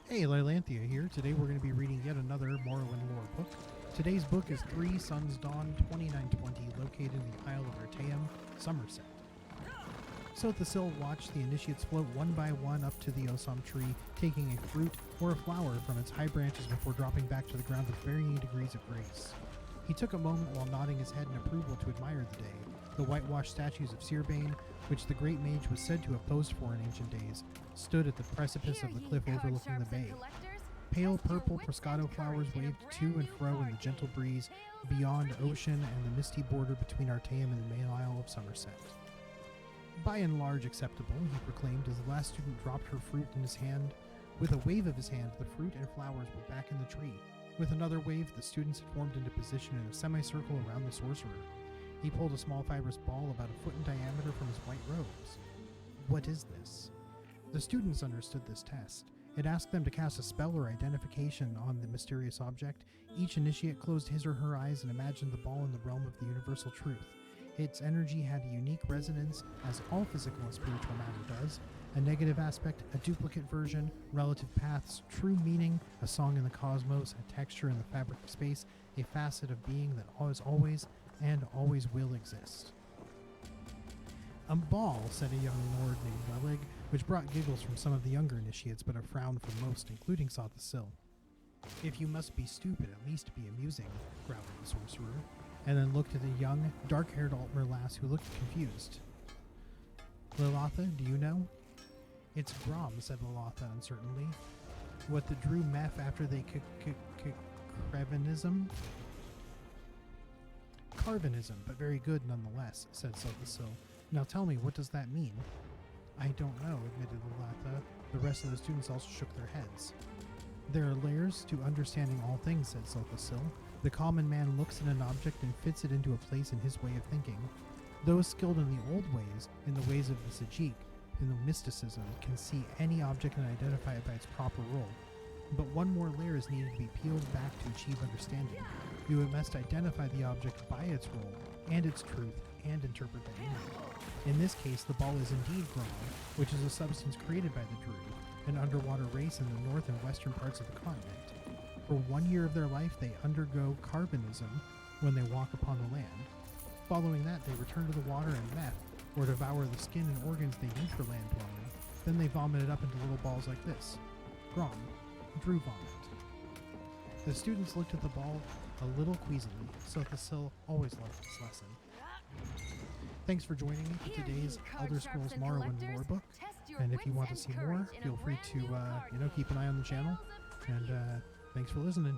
Hey, Lylanthia here. Today we're going to be reading yet another Morrowind lore book. Today's book is 3 Suns Dawn 2920, located in the Isle of Artaeum, Somerset. So the Sill watched the initiates float one by one up to the Osam tree, taking a fruit or a flower from its high branches before dropping back to the ground with varying degrees of grace. He took a moment while nodding his head in approval to admire the day. The whitewashed statues of Searbane, which the great mage was said to have posed for in ancient days, stood at the precipice of the cliff overlooking the bay. Pale purple Proscato flowers waved to and fro in the gentle breeze beyond ocean and the misty border between Artaeum and the main Isle of Somerset. By and large acceptable, he proclaimed as the last student dropped her fruit in his hand. With a wave of his hand, the fruit and flowers were back in the tree. With another wave, the students had formed into position in a semicircle around the sorcerer. He pulled a small fibrous ball about a foot in diameter from his white robes. What is this? The students understood this test. It asked them to cast a spell or identification on the mysterious object. Each initiate closed his or her eyes and imagined the ball in the realm of the universal truth. Its energy had a unique resonance, as all physical and spiritual matter does. A negative aspect, a duplicate version, relative paths, true meaning, a song in the cosmos, a texture in the fabric of space, a facet of being that always and always will exist. A ball, said a young lord named Welig, which brought giggles from some of the younger initiates, but a frown from most, including Sought the Sill. If you must be stupid, at least be amusing, growled the sorcerer, and then looked at a young, dark-haired Altmer lass who looked confused. Lylanthia, do you know? It's Grom, said Lylanthia uncertainly. What the Drew meth after they Crevinism? Carvinism, but very good nonetheless, said Sought the Sill. Now tell me, what does that mean? I don't know, admitted Lylanthia. The rest of the students also shook their heads. There are layers to understanding all things, said Sought the Sill. The common man looks at an object and fits it into a place in his way of thinking. Those skilled in the old ways, in the ways of the Sajik, in the mysticism, can see any object and identify it by its proper role. But one more layer is needed to be peeled back to achieve understanding. You must identify the object by its role, and its truth, and interpret that meaning. In this case, the ball is indeed Grom, which is a substance created by the Drew, an underwater race in the north and western parts of the continent. For 1 year of their life, they undergo carbonism when they walk upon the land. Following that, they return to the water and meth, or devour the skin and organs they need for land dwelling. Then they vomit it up into little balls like this. Grom. Drew vomit. The students looked at the ball a little queasily, so the Sill always loved this lesson. Thanks for joining me for today's Elder Scrolls Morrowind lore book. And if you want to see more, feel free to keep an eye on the channel. And thanks for listening.